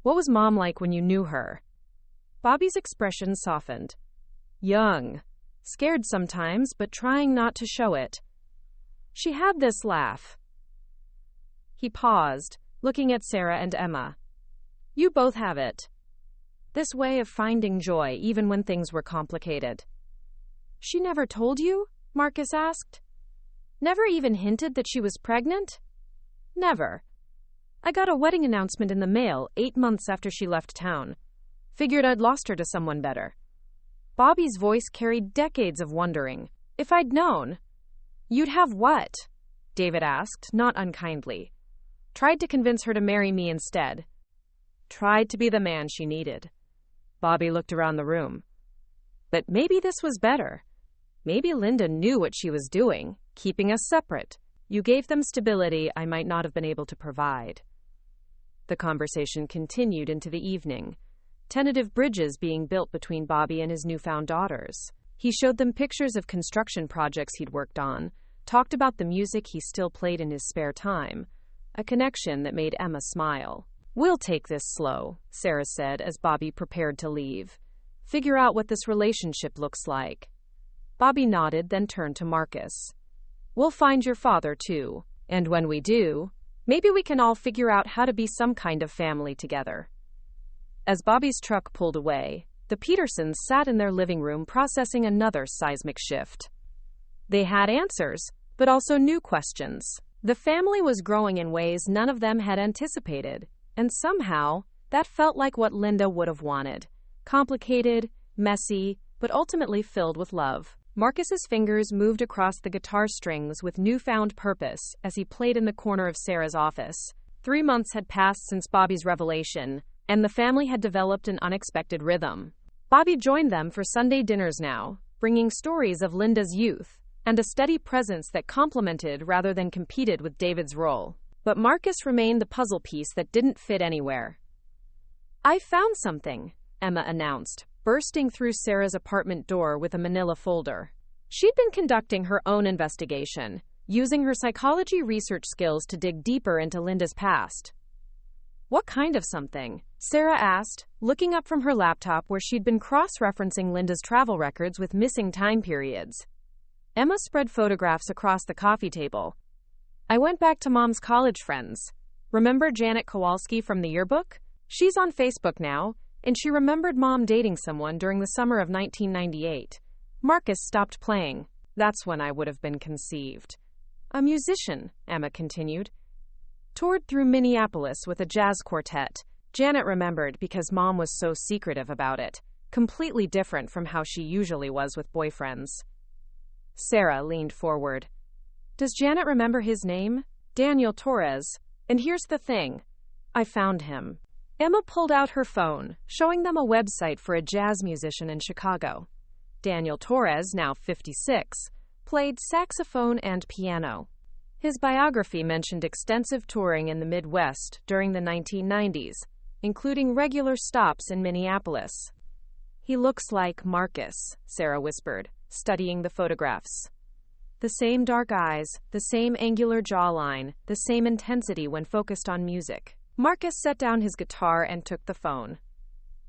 "What was Mom like when you knew her?" Bobby's expression softened. "Young. Scared sometimes, but trying not to show it. She had this laugh." He paused, looking at Sarah and Emma. "You both have it. This way of finding joy even when things were complicated." "She never told you?" Marcus asked. "Never even hinted that she was pregnant?" "Never. I got a wedding announcement in the mail 8 months after she left town. Figured I'd lost her to someone better." Bobby's voice carried decades of wondering. "If I'd known." "You'd have what?" David asked, not unkindly. "Tried to convince her to marry me instead." "Tried to be the man she needed." Bobby looked around the room. "But maybe this was better. Maybe Linda knew what she was doing, keeping us separate. You gave them stability I might not have been able to provide." The conversation continued into the evening, tentative bridges being built between Bobby and his newfound daughters. He showed them pictures of construction projects he'd worked on, talked about the music he still played in his spare time, a connection that made Emma smile. "We'll take this slow," Sarah said as Bobby prepared to leave. "Figure out what this relationship looks like." Bobby nodded, then turned to Marcus. "We'll find your father, too. And when we do, maybe we can all figure out how to be some kind of family together." As Bobby's truck pulled away, the Petersons sat in their living room processing another seismic shift. They had answers, but also new questions. The family was growing in ways none of them had anticipated, and somehow, that felt like what Linda would have wanted. Complicated, messy, but ultimately filled with love. Marcus's fingers moved across the guitar strings with newfound purpose as he played in the corner of Sarah's office. 3 months had passed since Bobby's revelation, and the family had developed an unexpected rhythm. Bobby joined them for Sunday dinners now, bringing stories of Linda's youth, and a steady presence that complemented rather than competed with David's role. But Marcus remained the puzzle piece that didn't fit anywhere. "I found something," Emma announced, bursting through Sarah's apartment door with a manila folder. She'd been conducting her own investigation, using her psychology research skills to dig deeper into Linda's past. "What kind of something?" Sarah asked, looking up from her laptop where she'd been cross-referencing Linda's travel records with missing time periods. Emma spread photographs across the coffee table. "I went back to Mom's college friends. Remember Janet Kowalski from the yearbook? She's on Facebook now, and she remembered Mom dating someone during the summer of 1998. Marcus stopped playing. That's when I would have been conceived. A musician," Emma continued. "Toured through Minneapolis with a jazz quartet. Janet remembered because Mom was so secretive about it, completely different from how she usually was with boyfriends." Sarah leaned forward. "Does Janet remember his name?" "Daniel Torres. And here's the thing. I found him." Emma pulled out her phone, showing them a website for a jazz musician in Chicago. Daniel Torres, now 56, played saxophone and piano. His biography mentioned extensive touring in the Midwest during the 1990s, including regular stops in Minneapolis. "He looks like Marcus," Sarah whispered, studying the photographs. "The same dark eyes, the same angular jawline, the same intensity when focused on music." Marcus set down his guitar and took the phone.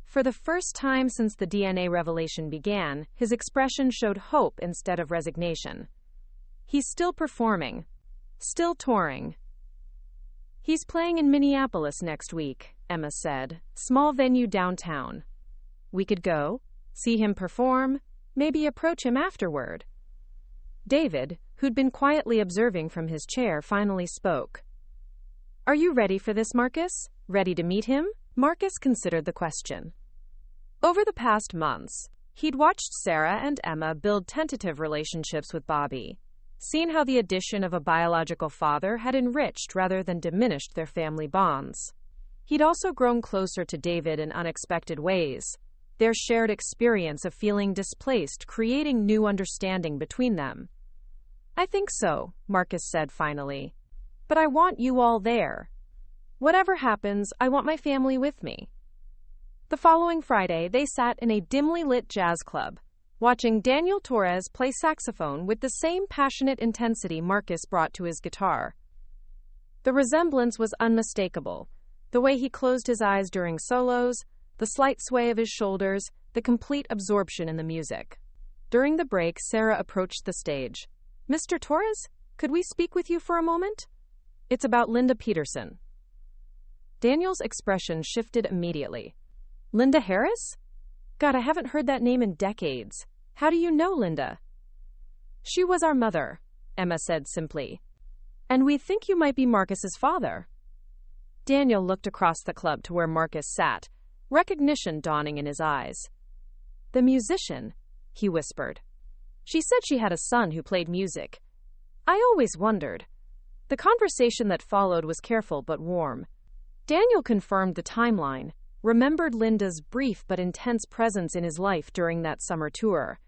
For the first time since the DNA revelation began, his expression showed hope instead of resignation. "He's still performing. Still touring." "He's playing in Minneapolis next week," Emma said. "Small venue downtown. We could go, see him perform, maybe approach him afterward." David, who'd been quietly observing from his chair, finally spoke. "Are you ready for this, Marcus? Ready to meet him?" Marcus considered the question. Over the past months, he'd watched Sarah and Emma build tentative relationships with Bobby, seen how the addition of a biological father had enriched rather than diminished their family bonds. He'd also grown closer to David in unexpected ways, their shared experience of feeling displaced creating new understanding between them. "I think so," Marcus said finally. "But I want you all there. Whatever happens, I want my family with me." The following Friday, they sat in a dimly lit jazz club, watching Daniel Torres play saxophone with the same passionate intensity Marcus brought to his guitar. The resemblance was unmistakable. The way he closed his eyes during solos, the slight sway of his shoulders, the complete absorption in the music. During the break, Sarah approached the stage. "Mr. Torres, could we speak with you for a moment? It's about Linda Peterson." Daniel's expression shifted immediately. "Linda Harris? God, I haven't heard that name in decades. How do you know Linda?" "She was our mother," Emma said simply. "And we think you might be Marcus's father." Daniel looked across the club to where Marcus sat, recognition dawning in his eyes. "The musician," he whispered. "She said she had a son who played music. I always wondered." The conversation that followed was careful but warm. Daniel confirmed the timeline, remembered Linda's brief but intense presence in his life during that summer tour.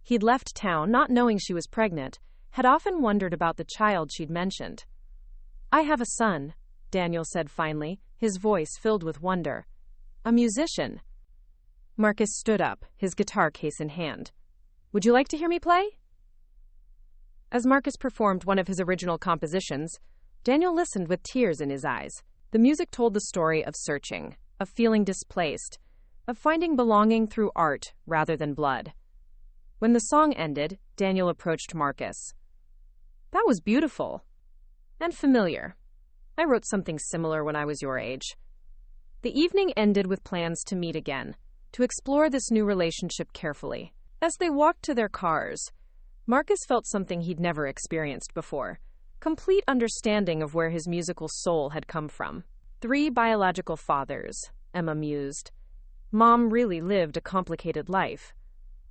He'd left town not knowing she was pregnant, had often wondered about the child she'd mentioned. "I have a son," Daniel said finally, his voice filled with wonder. "A musician." Marcus stood up, his guitar case in hand. "Would you like to hear me play?" As Marcus performed one of his original compositions, Daniel listened with tears in his eyes. The music told the story of searching, of feeling displaced, of finding belonging through art rather than blood. When the song ended, Daniel approached Marcus. "That was beautiful. And familiar. I wrote something similar when I was your age." The evening ended with plans to meet again, to explore this new relationship carefully. As they walked to their cars, Marcus felt something he'd never experienced before. Complete understanding of where his musical soul had come from. 3 biological fathers, Emma mused. Mom really lived a complicated life.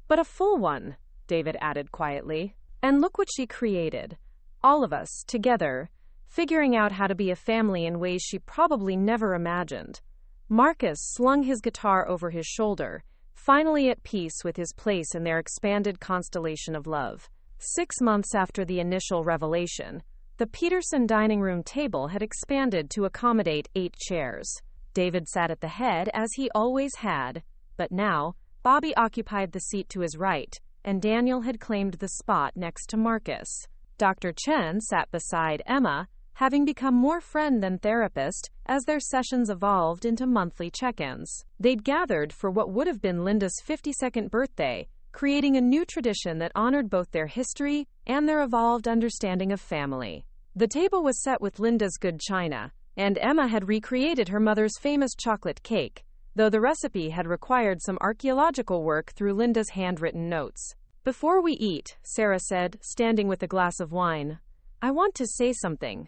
But a full one, David added quietly. And look what she created. All of us, together, figuring out how to be a family in ways she probably never imagined. Marcus slung his guitar over his shoulder, finally at peace with his place in their expanded constellation of love. 6 months after the initial revelation, the Peterson dining room table had expanded to accommodate 8 chairs. David sat at the head, as he always had, but now, Bobby occupied the seat to his right, and Daniel had claimed the spot next to Marcus. Dr. Chen sat beside Emma, having become more friend than therapist as their sessions evolved into monthly check-ins. They'd gathered for what would have been Linda's 52nd birthday, creating a new tradition that honored both their history and their evolved understanding of family. The table was set with Linda's good china, and Emma had recreated her mother's famous chocolate cake, though the recipe had required some archaeological work through Linda's handwritten notes. "Before we eat," Sarah said, standing with a glass of wine, "I want to say something."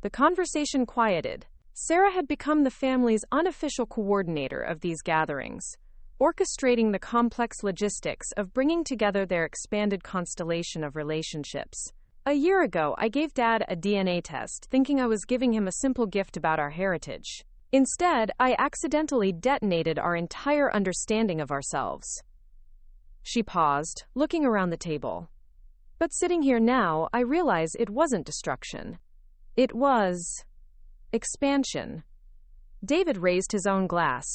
The conversation quieted. Sarah had become the family's unofficial coordinator of these gatherings, orchestrating the complex logistics of bringing together their expanded constellation of relationships. "A year ago, I gave Dad a DNA test, thinking I was giving him a simple gift about our heritage. Instead, I accidentally detonated our entire understanding of ourselves." She paused, looking around the table. "But sitting here now, I realize it wasn't destruction. It was expansion." David raised his own glass.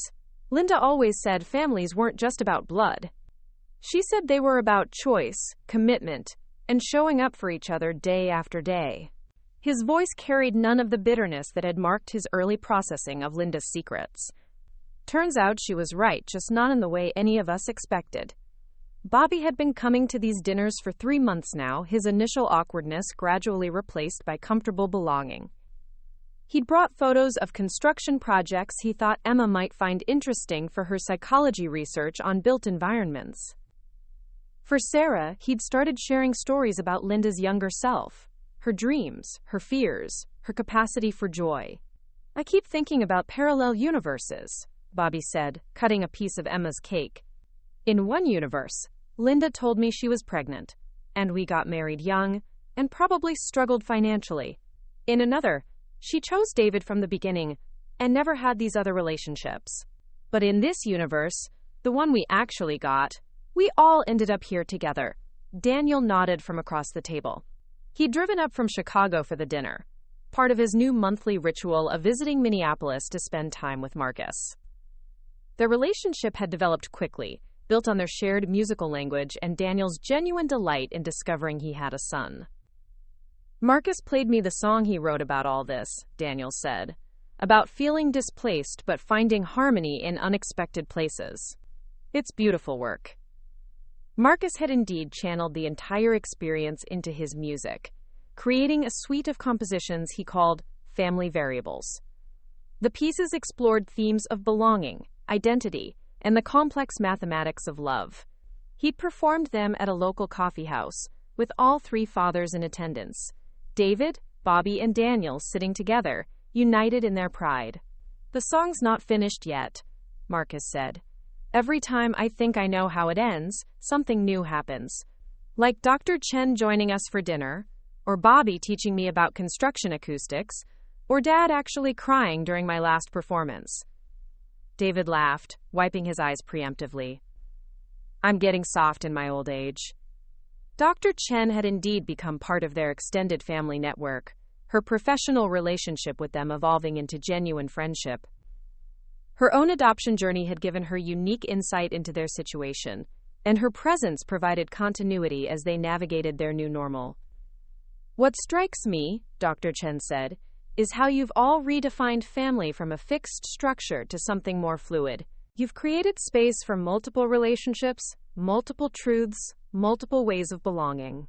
"Linda always said families weren't just about blood. She said they were about choice, commitment, and showing up for each other day after day." His voice carried none of the bitterness that had marked his early processing of Linda's secrets. "Turns out she was right, just not in the way any of us expected." Bobby had been coming to these dinners for 3 months now, his initial awkwardness gradually replaced by comfortable belonging. He'd brought photos of construction projects he thought Emma might find interesting for her psychology research on built environments. For Sarah, he'd started sharing stories about Linda's younger self, her dreams, her fears, her capacity for joy. "I keep thinking about parallel universes," Bobby said, cutting a piece of Emma's cake. "In one universe, Linda told me she was pregnant, and we got married young, and probably struggled financially. In another, she chose David from the beginning, and never had these other relationships. But in this universe, the one we actually got, we all ended up here together." Daniel nodded from across the table. He'd driven up from Chicago for the dinner, part of his new monthly ritual of visiting Minneapolis to spend time with Marcus. Their relationship had developed quickly, built on their shared musical language and Daniel's genuine delight in discovering he had a son. "Marcus played me the song he wrote about all this," Daniel said, "about feeling displaced but finding harmony in unexpected places. It's beautiful work." Marcus had indeed channeled the entire experience into his music, creating a suite of compositions he called Family Variables. The pieces explored themes of belonging, identity, and the complex mathematics of love. He'd performed them at a local coffee house, with all three fathers in attendance: David, Bobby, and Daniel sitting together, united in their pride. "The song's not finished yet," Marcus said. "Every time I think I know how it ends, something new happens. Like Dr. Chen joining us for dinner, or Bobby teaching me about construction acoustics, or Dad actually crying during my last performance." David laughed, wiping his eyes preemptively. "I'm getting soft in my old age." Dr. Chen had indeed become part of their extended family network, her professional relationship with them evolving into genuine friendship. Her own adoption journey had given her unique insight into their situation, and her presence provided continuity as they navigated their new normal. "What strikes me," Dr. Chen said, "is how you've all redefined family from a fixed structure to something more fluid. You've created space for multiple relationships, multiple truths, multiple ways of belonging."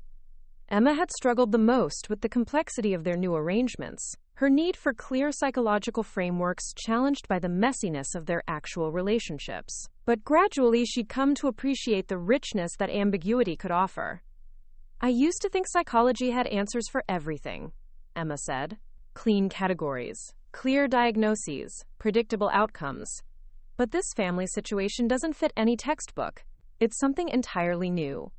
Emma had struggled the most with the complexity of their new arrangements, her need for clear psychological frameworks challenged by the messiness of their actual relationships. But gradually she'd come to appreciate the richness that ambiguity could offer. "I used to think psychology had answers for everything," Emma said. "Clean categories, clear diagnoses, predictable outcomes. But this family situation doesn't fit any textbook. It's something entirely new."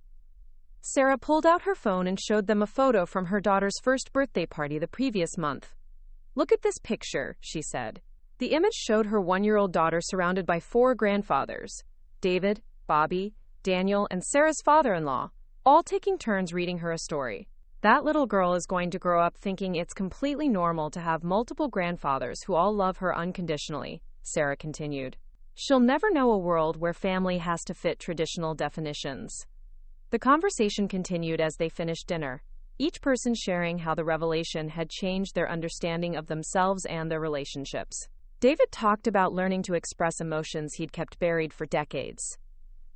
Sarah pulled out her phone and showed them a photo from her daughter's first birthday party the previous month. "Look at this picture," she said. The image showed her one-year-old daughter surrounded by four grandfathers: David, Bobby, Daniel, and Sarah's father-in-law, all taking turns reading her a story. "That little girl is going to grow up thinking it's completely normal to have multiple grandfathers who all love her unconditionally," Sarah continued. "She'll never know a world where family has to fit traditional definitions." The conversation continued as they finished dinner, each person sharing how the revelation had changed their understanding of themselves and their relationships. David talked about learning to express emotions he'd kept buried for decades.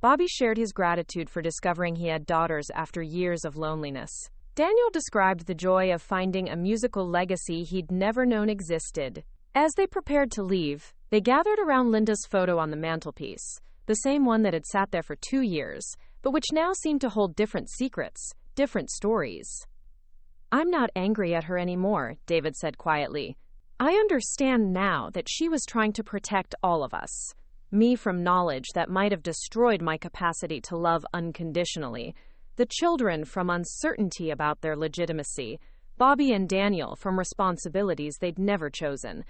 Bobby shared his gratitude for discovering he had daughters after years of loneliness. Daniel described the joy of finding a musical legacy he'd never known existed. As they prepared to leave, they gathered around Linda's photo on the mantelpiece, the same one that had sat there for 2 years, but which now seemed to hold different secrets, different stories. "I'm not angry at her anymore," David said quietly. "I understand now that she was trying to protect all of us. Me from knowledge that might have destroyed my capacity to love unconditionally, the children from uncertainty about their legitimacy, Bobby and Daniel from responsibilities they'd never chosen.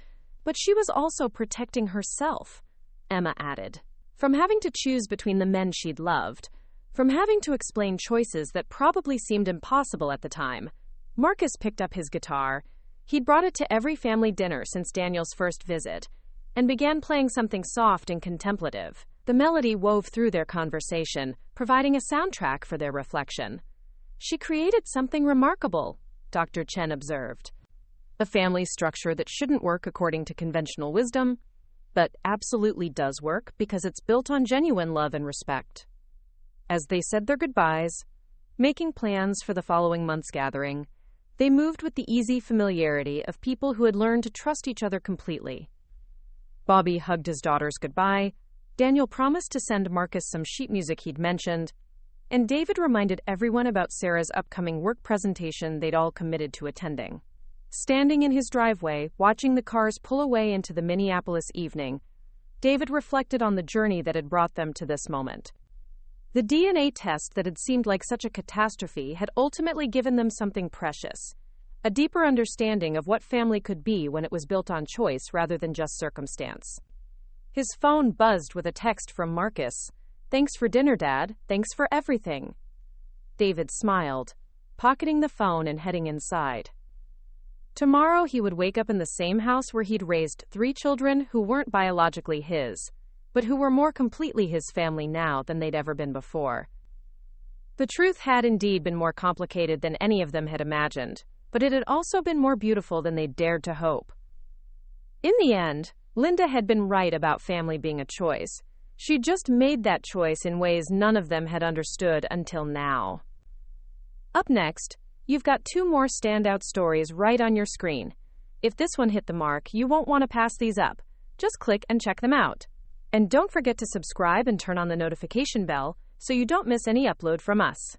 But she was also protecting herself," Emma added, "from having to choose between the men she'd loved, from having to explain choices that probably seemed impossible at the time." Marcus picked up his guitar. He'd brought it to every family dinner since Daniel's first visit, and began playing something soft and contemplative. The melody wove through their conversation, providing a soundtrack for their reflection. "She created something remarkable," Dr. Chen observed. "A family structure that shouldn't work according to conventional wisdom, but absolutely does work because it's built on genuine love and respect." As they said their goodbyes, making plans for the following month's gathering, they moved with the easy familiarity of people who had learned to trust each other completely. Bobby hugged his daughters goodbye. Daniel promised to send Marcus some sheet music he'd mentioned, And David reminded everyone about Sarah's upcoming work presentation they'd all committed to attending. Standing in his driveway, watching the cars pull away into the Minneapolis evening, David reflected on the journey that had brought them to this moment. The DNA test that had seemed like such a catastrophe had ultimately given them something precious, a deeper understanding of what family could be when it was built on choice rather than just circumstance. His phone buzzed with a text from Marcus. "Thanks for dinner, Dad. Thanks for everything." David smiled, pocketing the phone and heading inside. Tomorrow he would wake up in the same house where he'd raised 3 children who weren't biologically his, but who were more completely his family now than they'd ever been before. The truth had indeed been more complicated than any of them had imagined, but it had also been more beautiful than they'd dared to hope. In the end, Linda had been right about family being a choice. She'd just made that choice in ways none of them had understood until now. Up next, you've got 2 more standout stories right on your screen. If this one hit the mark, you won't want to pass these up. Just click and check them out. And don't forget to subscribe and turn on the notification bell so you don't miss any upload from us.